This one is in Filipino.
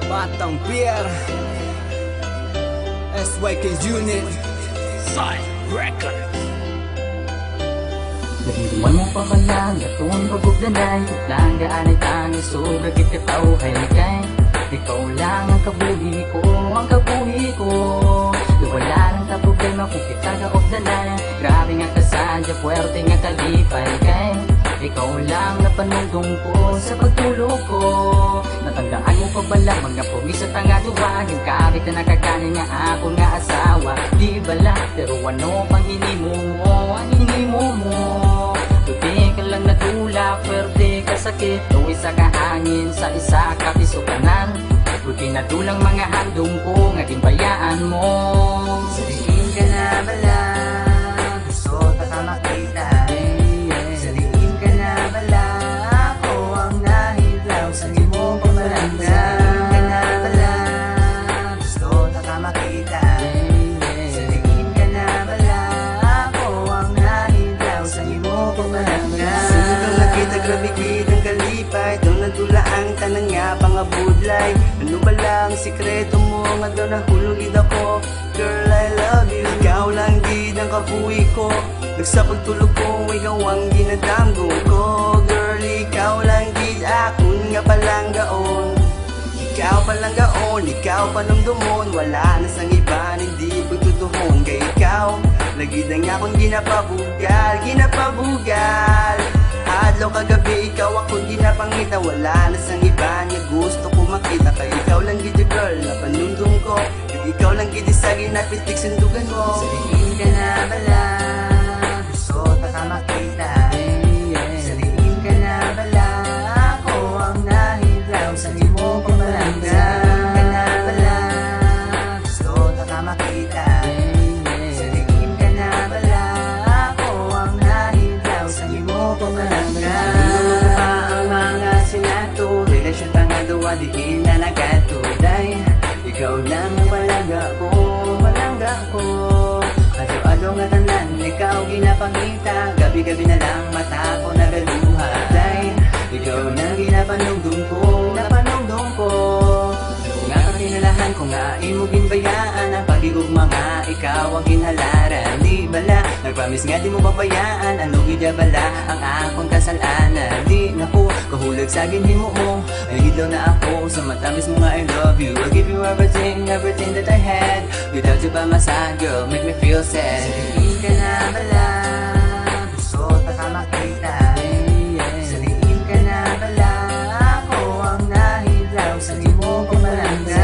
Batang Pier SYK Unit Side Records. Nagiduman mo pa ba lang Gatun pagugdanay Lang gaan ay tangis Sobra kita pauhay kay ikaw lang ang kabuhi ko Ang kabuhi ko Wala lang ta problema kung kita kaugdanay Grabe nga kasadya Puwerte nga kalipay kay ikaw lang na panungdong ko Sa pagtulog ko Natandaan mo pa ba lang Mga pugi sa tanga duwa Yung kabit na nakakanin nga ako nga asawa Di bala pero ano pang hinimo mo Ang hinimo mo Tuti ka lang natulak Pwerte ka sakit O isa ka hangin Sa isa ka pisukanan Tuti na tulang mga handong ko Ngaging bayaan mo Saliin ka na bala Gusto ta ka makita Saliin ka na bala Ako ang nahidlaw Sa imo pamalangga Saliin ka na bala Gusto ta ka makita Saliin ka na bala Ako ang nahidlaw Sa imo pamalangga Sundang nakita grabe kitang kalipay Doon nadula ang tanang nga pangabudlay Ano ba lang sikreto mo nga daw nahulugid ako Girl, I love you Ikaw lang gid ang kabuhi ko Nagsa pagtulog ko, ikaw ang ginadamgo ko Girl, ikaw lang gid akon nga palang gaon Ikaw palang gaon, ikaw panumdumon Wala na sang iba, hindi pagtutuhon Kay ikaw, lagi na nga akong ginapabugal Ginapabugal Adlaw kagabi, ikaw akong ginapangita Wala na sang iba, nga gusto ko makita Kay ikaw lang gid girl, na panumdum ko Kay ikaw lang gid sa ginapitik sundugan mo Saliin ka na bala Gusto ta ka makita Saliin ka na bala Ako ang nahidlaw Sa imo pamalangga Saliin ka na bala Gusto ta ka makita Saliin ka na bala Ako ang nahidlaw Sa imo pamalangga Ano pa ang mga sinato Relasyon pa nga duwa diin na nagatuday Ikaw lang ang palangga ko Palangga ko Ado-ado nga tanan, ikaw ginapangita Gabi-gabi na lang mata ko nagaluha Day, ikaw na ginapanugdong ko Napanugdong ko Ano nga kakinalahan ko nga imo ginbayaan Ang pag-igugma nga, ikaw ang ginhalaran Di bala, nagpromise nga di mo babayaan Ano gidya bala, ang akong kasalanan Di na po, kahulag sa ginhimo mo Ay gilaw na ako, sa matamis mo nga I love you I'll give you everything, everything that I had Without you by my side, girl, make me feel sad Saliin ka na bala Gusto ta ka makita Saliin ka na bala Ako ang nahidlaw Sa imo pamalangga